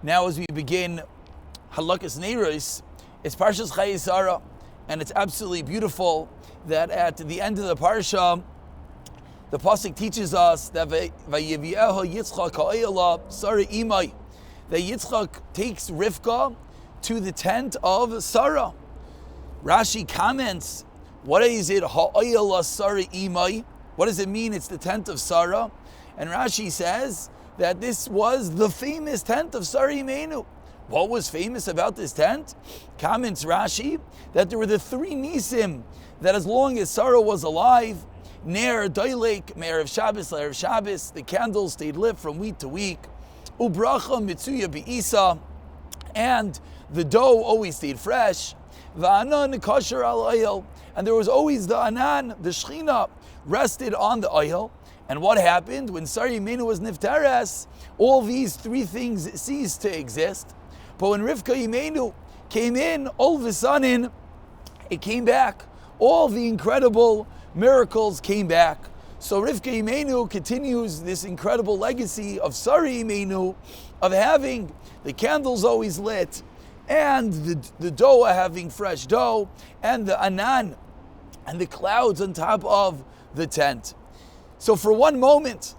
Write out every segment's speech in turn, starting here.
Now, as we begin Halakas Neiros, it's Parshas Chayei, and it's absolutely beautiful that at the end of the parsha, the pasuk teaches us that Vayivieho Yitzchak ha'ayala Sarah imai, that Yitzchak takes Rivka to the tent of Sarah. Rashi comments, what is it ha'ayala Sarah imai? What does it mean? It's the tent of Sarah, and Rashi says that this was the famous tent of Sarah Imenu. What was famous about this tent? Comments Rashi that there were the three nisim that as long as Sarah was alive, Ner Doilek, Me'erev Shabbos, L'erev Shabbos, the candles stayed lit from week to week. Ubracha Mitzuya Be'isa, and the dough always stayed fresh. Va'anan Kasher al oil, and there was always the anan, the Shechina, rested on the oil. And what happened when Sarah Imenu was niftares? All these three things ceased to exist. But when Rivka Imenu came in, all of a sudden, it came back. All the incredible miracles came back. So Rivka Imenu continues this incredible legacy of Sarah Imenu, of having the candles always lit, and the dough having fresh dough, and the anan, and the clouds on top of the tent. So for one moment,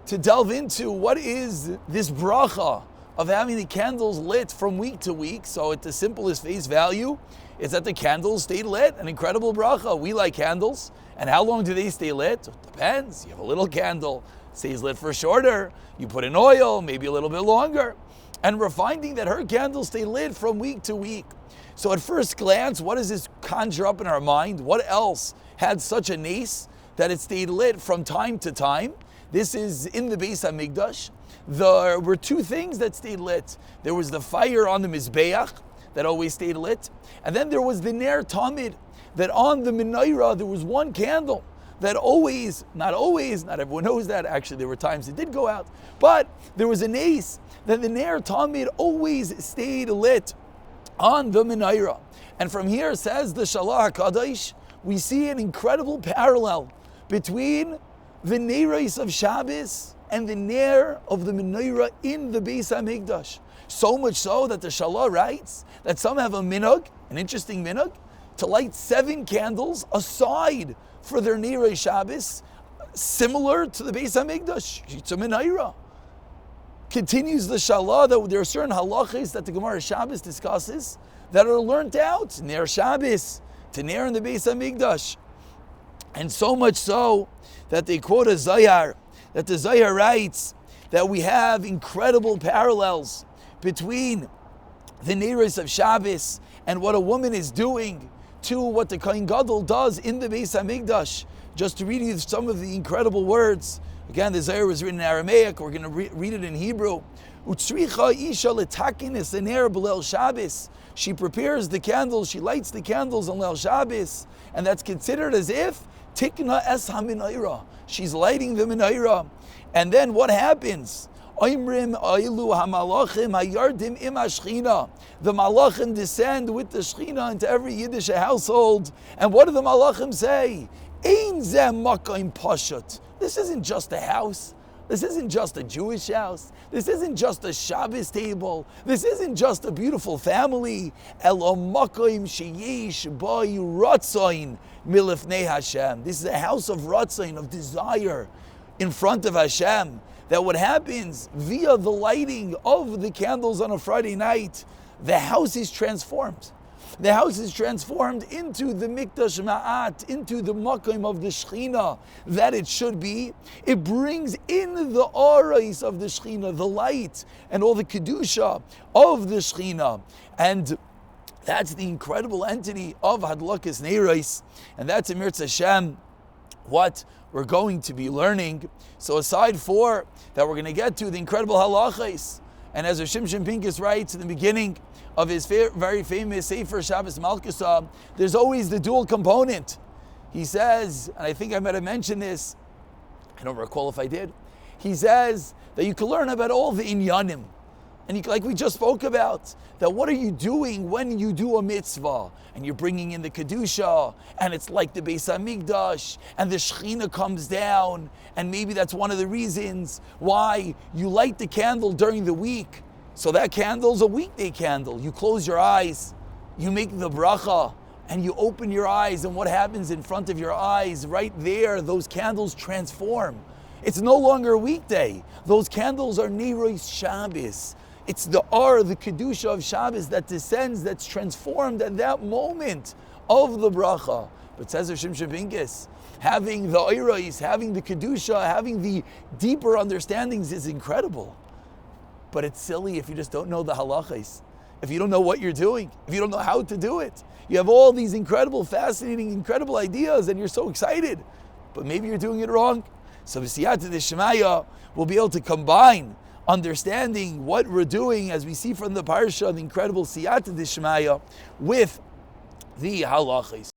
to delve into what is this bracha of having the candles lit from week to week. So at the simplest face value, it's that the candles stayed lit, an incredible bracha. We like candles. And how long do they stay lit? It depends. You have a little candle, it stays lit for shorter. You put in oil, maybe a little bit longer. And we're finding that her candles stay lit from week to week. So at first glance, what does this conjure up in our mind? What else had such a nace that it stayed lit from time to time? This is in the Beis HaMikdash. There were two things that stayed lit. There was the fire on the Mizbeach that always stayed lit. And then there was the Ner Tamid, that on the menorah there was one candle that always, not everyone knows that. Actually, there were times it did go out. But there was a nace that the Ner Tamid always stayed lit on the menorah. And from here, says the Shalah HaKadosh, we see an incredible parallel between the Neiros of Shabbos and the Ner of the menorah in the Beis HaMikdash. So much so that the Shalah writes that some have a minhag, an interesting minhag, to light 7 candles aside for their Neiros Shabbos, similar to the Beis HaMikdash. It's a menorah. Continues the Shalah that there are certain halachas that the Gemara Shabbos discusses that are learnt out, Ner Shabbos, to Ner in the Beis HaMikdash. And so much so that they quote a Zayar, that the Zayar writes that we have incredible parallels between the Neiros of Shabbos and what a woman is doing to what the Kohen Gadol does in the Beis HaMikdash. Just to read you some of the incredible words. Again, the Zayar was written in Aramaic. We're going to read it in Hebrew. Utzricha isha letakinis ener b'leil Shabbos. She prepares the candles, she lights the candles on Leil Shabbos, and that's considered as if tikna es ha-menorah. She's lighting the menorah. And then what happens? Oimrim ailu ha-malachim hayardim im ha-shchina. The malachim descend with the shchina into every Yiddish household. And what do the malachim say? Ein zeh makayim pashat. This isn't just a house. This isn't just a Jewish house. This isn't just a Shabbos table. This isn't just a beautiful family. Elo makayim sheyesh b'y ratzayin milifnei Hashem. This is a house of ratzayin, of desire in front of Hashem. That what happens via the lighting of the candles on a Friday night, the house is transformed. The house is transformed into the Mikdash Ma'at, into the Makayim of the Shechina that it should be. It brings in the auras of the Shechina, the light, and all the Kedusha of the Shechina. And that's the incredible entity of Hadlakas Neiros. And that's Emir Hashem, what we're going to be learning. So aside for that, we're going to get to the incredible halachas. And as Shimshon Pincus writes in the beginning of his very famous Sefer Shabbos Malkusa, there's always the dual component. He says, and I think I might have mentioned this, I don't recall if I did, he says that you can learn about all the inyanim. And like we just spoke about, that what are you doing when you do a mitzvah? And you're bringing in the Kedusha, and it's like the Beis HaMikdash, and the Shechina comes down, and maybe that's one of the reasons why you light the candle during the week, So that candle's a weekday candle. You close your eyes, you make the bracha, and you open your eyes, and what happens in front of your eyes, right there, those candles transform. It's no longer a weekday. Those candles are Neiros Shabbos. It's the Kedusha of Shabbos that descends, that's transformed at that moment of the bracha. But says Rav Shimshon Pincus, having the Oiros, having the Kedusha, having the deeper understandings is incredible. But it's silly if you just don't know the halachas, if you don't know what you're doing, if you don't know how to do it. You have all these incredible, fascinating, incredible ideas, and you're so excited, but maybe you're doing it wrong. So B'siyata D'Shemaya will be able to combine understanding what we're doing, as we see from the parsha, the incredible Siyata D'Shemaya, with the halachas.